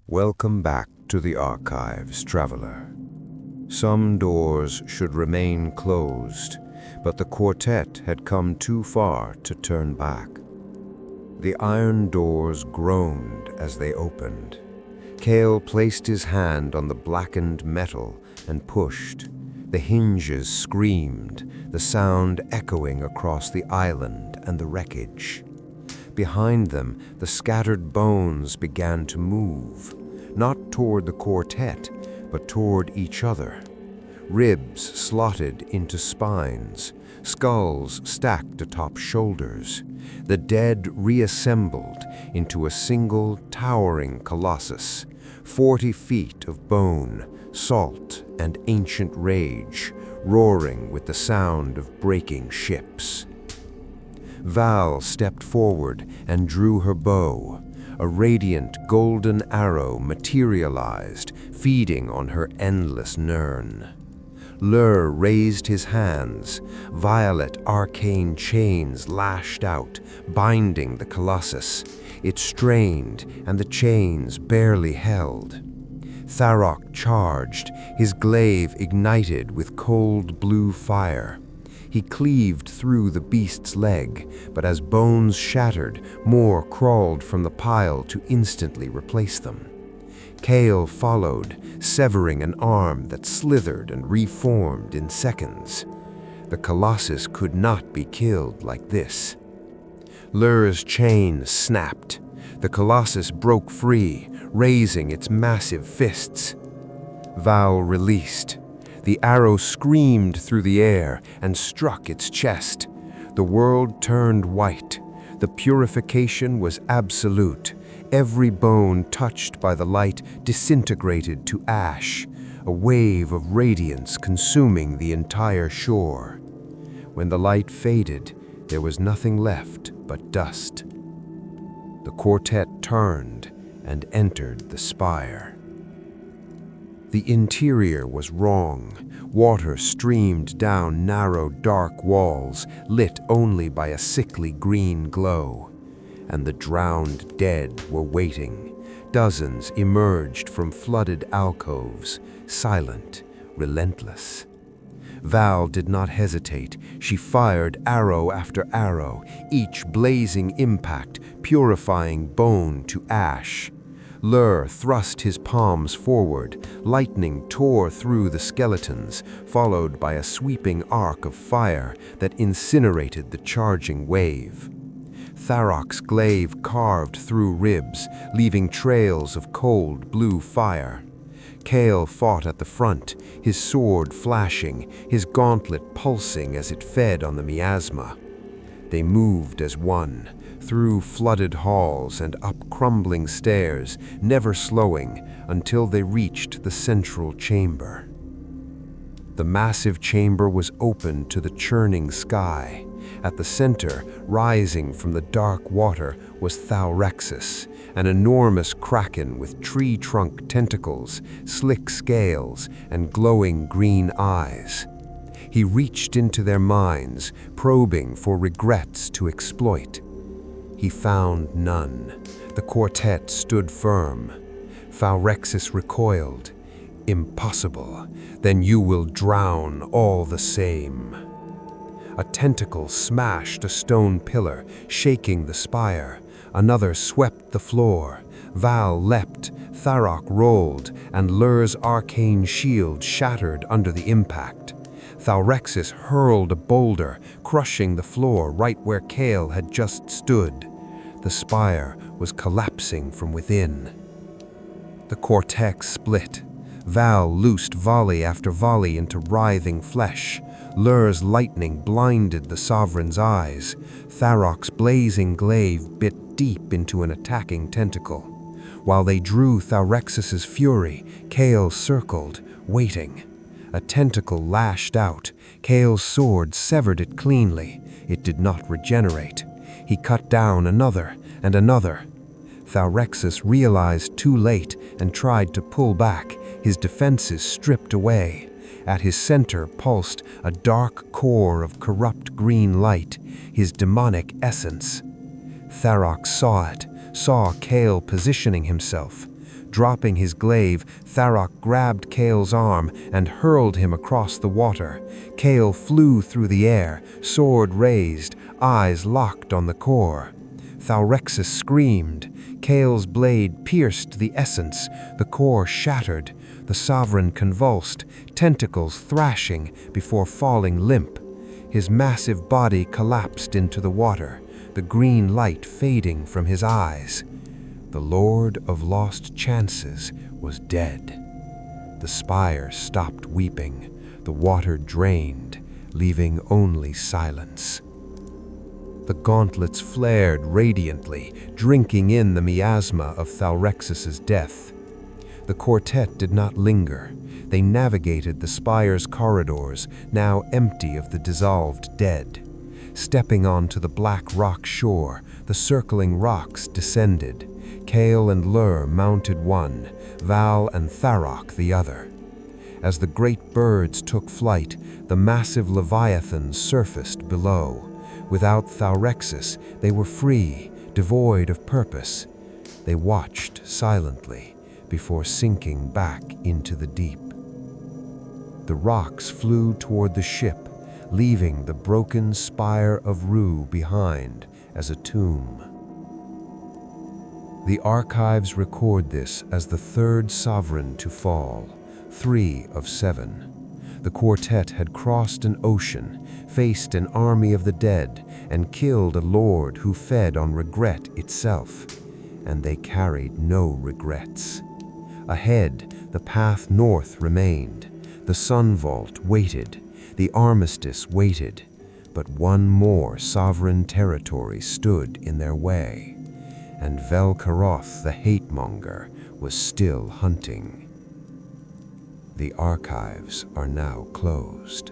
Welcome back to the archives, traveler. Some doors should remain closed, but the quartet had come too far to turn back. The iron doors groaned as they opened. Kael placed his hand on the blackened metal and pushed. The hinges screamed, the sound echoing across the island and the wreckage. Behind them, the scattered bones began to move, not toward the quartet, but toward each other. Ribs slotted into spines, skulls stacked atop shoulders. The dead reassembled into a single towering colossus, 40 feet of bone, salt, and ancient rage, roaring with the sound of breaking ships. Val stepped forward and drew her bow. A radiant golden arrow materialized, feeding on her endless nirn. Lur raised his hands. Violet arcane chains lashed out, binding the colossus. It strained, and the chains barely held. Tharok charged, his glaive ignited with cold blue fire. He cleaved through the beast's leg, but as bones shattered, more crawled from the pile to instantly replace them. Kael followed, severing an arm that slithered and reformed in seconds. The colossus could not be killed like this. Lur's chain snapped. The colossus broke free, raising its massive fists. Val released. The arrow screamed through the air and struck its chest. The world turned white. The purification was absolute. Every bone touched by the light disintegrated to ash, a wave of radiance consuming the entire shore. When the light faded, there was nothing left but dust. The quartet turned and entered the spire. The interior was wrong. Water streamed down narrow, dark walls, lit only by a sickly green glow. And the drowned dead were waiting. Dozens emerged from flooded alcoves, silent, relentless. Val did not hesitate. She fired arrow after arrow, each blazing impact purifying bone to ash. Lur thrust his palms forward. Lightning tore through the skeletons, followed by a sweeping arc of fire that incinerated the charging wave. Tharok's glaive carved through ribs, leaving trails of cold blue fire. Kael fought at the front, his sword flashing, his gauntlet pulsing as it fed on the miasma. They moved as one, through flooded halls and up crumbling stairs, never slowing until they reached the central chamber. The massive chamber was open to the churning sky. At the center, rising from the dark water, was Thalrexis, an enormous kraken with tree-trunk tentacles, slick scales, and glowing green eyes. He reached into their minds, probing for regrets to exploit. He found none. The quartet stood firm. Thalrexis recoiled. "Impossible. Then you will drown all the same." A tentacle smashed a stone pillar, shaking the spire. Another swept the floor. Val leapt, Tharok rolled, and Lur's arcane shield shattered under the impact. Thalrexis hurled a boulder, crushing the floor right where Kael had just stood. The spire was collapsing from within. The quartet split. Val loosed volley after volley into writhing flesh. Lur's lightning blinded the Sovereign's eyes. Tharok's blazing glaive bit deep into an attacking tentacle. While they drew Thalrexis' fury, Kael circled, waiting. A tentacle lashed out. Kael's sword severed it cleanly. It did not regenerate. He cut down another and another. Thalrexis realized too late and tried to pull back, his defenses stripped away. At his center pulsed a dark core of corrupt green light, his demonic essence. Tharok saw it, saw Kael positioning himself. Dropping his glaive, Tharok grabbed Kael's arm and hurled him across the water. Kael flew through the air, sword raised, eyes locked on the core. Thalrexis screamed. Kael's blade pierced the essence, the core shattered, the sovereign convulsed, tentacles thrashing before falling limp. His massive body collapsed into the water, the green light fading from his eyes. The Lord of Lost Chances was dead. The spire stopped weeping, the water drained, leaving only silence. The gauntlets flared radiantly, drinking in the miasma of Thalrexis' death. The quartet did not linger. They navigated the spire's corridors, now empty of the dissolved dead. Stepping onto the black rock shore, the circling Rocs descended. Kael and Lur mounted one, Val and Tharok the other. As the great birds took flight, the massive leviathans surfaced below. Without Thalrexis, they were free, devoid of purpose. They watched silently before sinking back into the deep. The Rocs flew toward the ship, leaving the broken Spire of Rue behind as a tomb. The archives record this as the third sovereign to fall, 3 of 7. The quartet had crossed an ocean, faced an army of the dead, and killed a lord who fed on regret itself. And they carried no regrets. Ahead, the path north remained. The sun vault waited. The armistice waited. But one more sovereign territory stood in their way. And Vel'Karoth the hate-monger was still hunting. The archives are now closed.